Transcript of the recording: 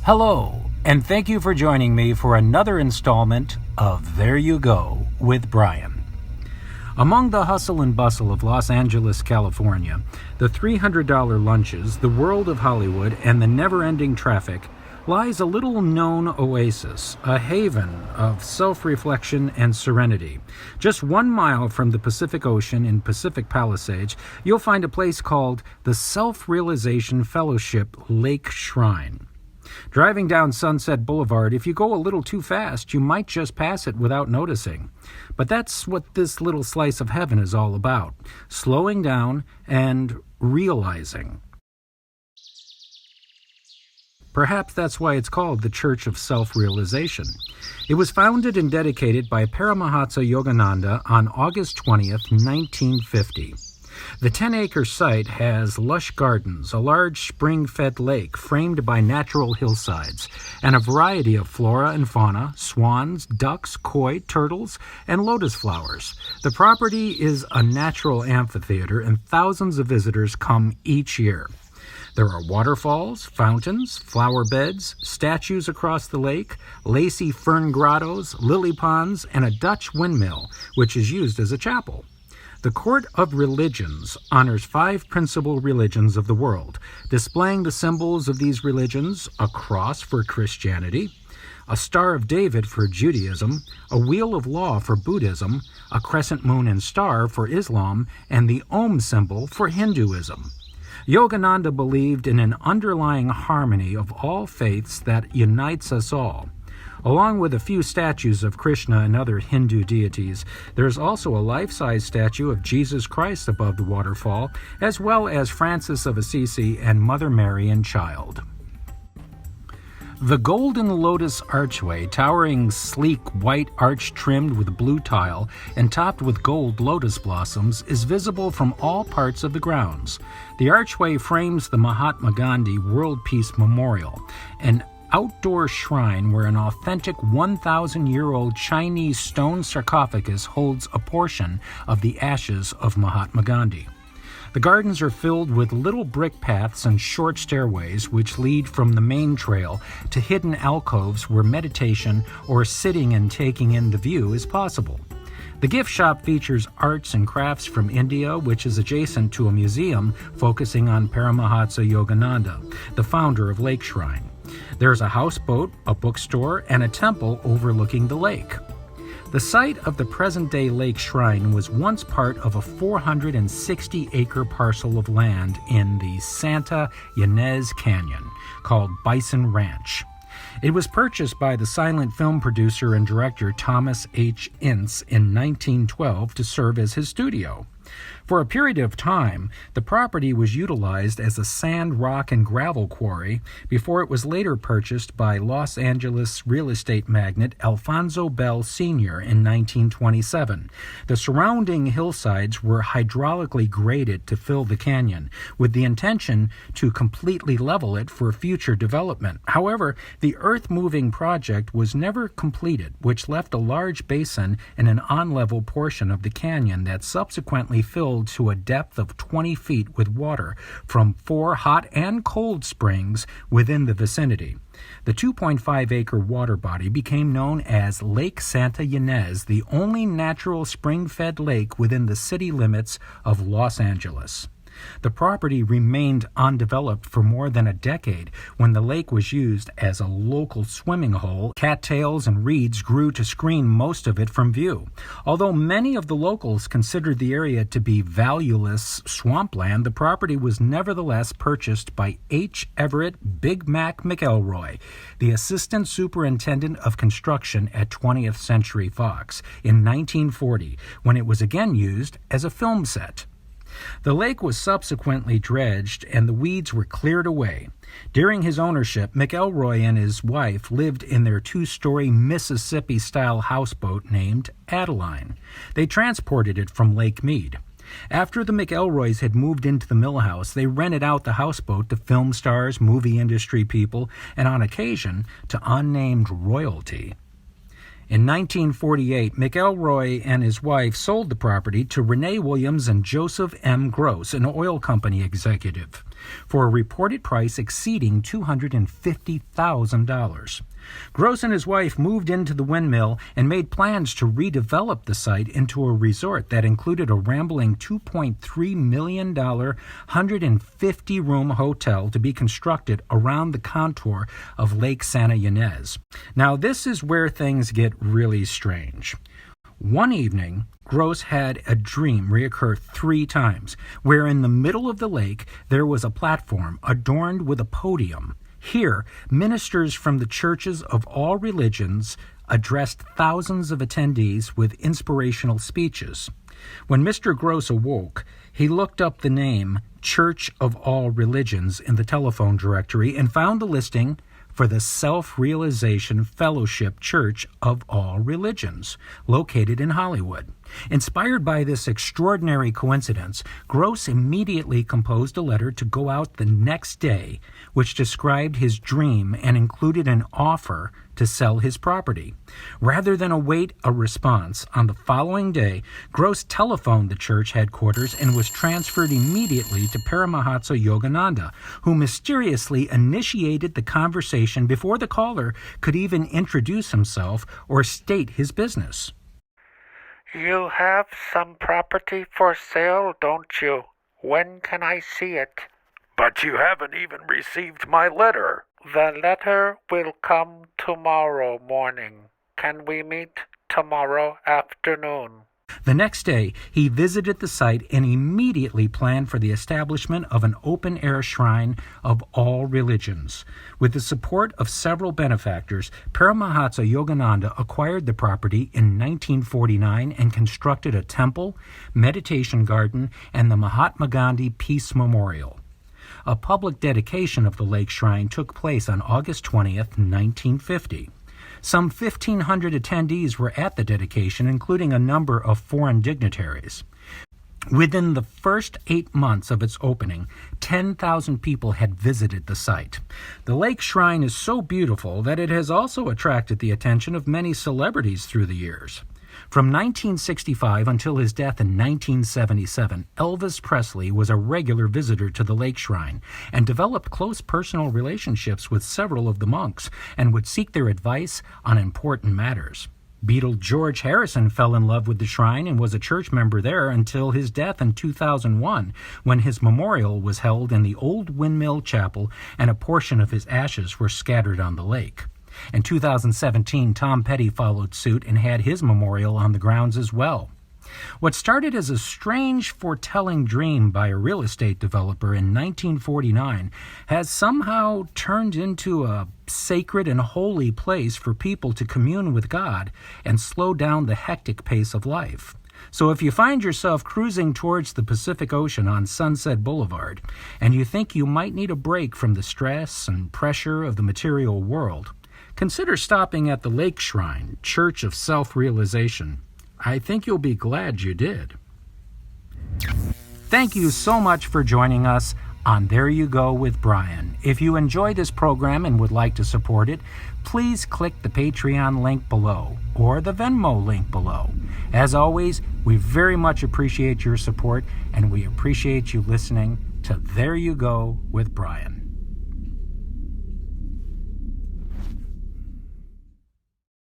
Hello, and thank you for joining me for another installment of There You Go with Bryan. Among the hustle and bustle of Los Angeles, California, the $300 lunches, the world of Hollywood, and the never-ending traffic lies a little-known oasis, a haven of self-reflection and serenity. Just 1 mile from the Pacific Ocean in Pacific Palisades, you'll find a place called the Self-Realization Fellowship Lake Shrine. Driving down Sunset Boulevard, if you go a little too fast, you might just pass it without noticing. But that's what this little slice of heaven is all about, slowing down and realizing. Perhaps that's why it's called the Church of Self-Realization. It was founded and dedicated by Paramahansa Yogananda on August 20th, 1950. The 10-acre site has lush gardens, a large spring-fed lake framed by natural hillsides, and a variety of flora and fauna, swans, ducks, koi, turtles, and lotus flowers. The property is a natural amphitheater, and thousands of visitors come each year. There are waterfalls, fountains, flower beds, statues across the lake, lacy fern grottos, lily ponds, and a Dutch windmill, which is used as a chapel. The Court of Religions honors 5 principal religions of the world, displaying the symbols of these religions: a cross for Christianity, a Star of David for Judaism, a Wheel of Law for Buddhism, a crescent moon and star for Islam, and the Om symbol for Hinduism. Yogananda believed in an underlying harmony of all faiths that unites us all. Along with a few statues of Krishna and other Hindu deities, there is also a life-size statue of Jesus Christ above the waterfall, as well as Francis of Assisi and Mother Mary and Child. The Golden Lotus Archway, towering sleek white arch trimmed with blue tile and topped with gold lotus blossoms, is visible from all parts of the grounds. The archway frames the Mahatma Gandhi World Peace Memorial, an outdoor shrine where an authentic 1,000-year-old Chinese stone sarcophagus holds a portion of the ashes of Mahatma Gandhi. The gardens are filled with little brick paths and short stairways which lead from the main trail to hidden alcoves where meditation or sitting and taking in the view is possible. The gift shop features arts and crafts from India, which is adjacent to a museum focusing on Paramahansa Yogananda, the founder of Lake Shrine. There is a houseboat, a bookstore, and a temple overlooking the lake. The site of the present-day Lake Shrine was once part of a 460-acre parcel of land in the Santa Ynez Canyon called Bison Ranch. It was purchased by the silent film producer and director Thomas H. Ince in 1912 to serve as his studio. For a period of time, the property was utilized as a sand, rock, and gravel quarry before it was later purchased by Los Angeles real estate magnate Alfonso Bell Sr. in 1927. The surrounding hillsides were hydraulically graded to fill the canyon, with the intention to completely level it for future development. However, the earth-moving project was never completed, which left a large basin and an on-level portion of the canyon that subsequently filled to a depth of 20 feet with water from 4 hot and cold springs within the vicinity. The 2.5-acre water body became known as Lake Santa Ynez, the only natural spring-fed lake within the city limits of Los Angeles. The property remained undeveloped for more than a decade when the lake was used as a local swimming hole. Cattails and reeds grew to screen most of it from view. Although many of the locals considered the area to be valueless swampland, the property was nevertheless purchased by H. Everett Big Mac McElroy, the assistant superintendent of construction at 20th Century Fox, in 1940, when it was again used as a film set. The lake was subsequently dredged and the weeds were cleared away. During his ownership, McElroy and his wife lived in their 2-story Mississippi-style houseboat named Adeline. They transported it from Lake Mead. After the McElroys had moved into the mill house, they rented out the houseboat to film stars, movie industry people, and on occasion to unnamed royalty. In 1948, McElroy and his wife sold the property to Renee Williams and Joseph M. Gross, an oil company executive, for a reported price exceeding $250,000. Gross and his wife moved into the windmill and made plans to redevelop the site into a resort that included a rambling $2.3 million 150-room hotel to be constructed around the contour of Lake Santa Ynez. Now, this is where things get really strange. One evening, Gross had a dream reoccur 3 times, where in the middle of the lake there was a platform adorned with a podium. Here, ministers from the churches of all religions addressed thousands of attendees with inspirational speeches. When Mr. Gross awoke, he looked up the name Church of All Religions in the telephone directory and found the listing for the Self-Realization Fellowship Church of All Religions, located in Hollywood. Inspired by this extraordinary coincidence, Gross immediately composed a letter to go out the next day, which described his dream and included an offer to sell his property. Rather than await a response, on the following day, Gross telephoned the church headquarters and was transferred immediately to Paramahansa Yogananda, who mysteriously initiated the conversation before the caller could even introduce himself or state his business. You have some property for sale, don't you? When can I see it? But you haven't even received my letter. The letter will come tomorrow morning. Can we meet tomorrow afternoon? The next day, he visited the site and immediately planned for the establishment of an open-air shrine of all religions. With the support of several benefactors, Paramahansa Yogananda acquired the property in 1949 and constructed a temple, meditation garden, and the Mahatma Gandhi Peace Memorial. A public dedication of the lake shrine took place on August 20th, 1950. Some 1,500 attendees were at the dedication, including a number of foreign dignitaries. Within the first 8 months of its opening, 10,000 people had visited the site. The lake shrine is so beautiful that it has also attracted the attention of many celebrities through the years. From 1965 until his death in 1977, Elvis Presley was a regular visitor to the lake shrine and developed close personal relationships with several of the monks and would seek their advice on important matters. Beatle George Harrison fell in love with the shrine and was a church member there until his death in 2001, when his memorial was held in the old windmill chapel and a portion of his ashes were scattered on the lake. In 2017, Tom Petty followed suit and had his memorial on the grounds as well. What started as a strange foretelling dream by a real estate developer in 1949 has somehow turned into a sacred and holy place for people to commune with God and slow down the hectic pace of life. So if you find yourself cruising towards the Pacific Ocean on Sunset Boulevard and you think you might need a break from the stress and pressure of the material world, consider stopping at the Lake Shrine, Church of Self-Realization. I think you'll be glad you did. Thank you so much for joining us on There You Go with Bryan. If you enjoy this program and would like to support it, please click the Patreon link below or the Venmo link below. As always, we very much appreciate your support and we appreciate you listening to There You Go with Bryan.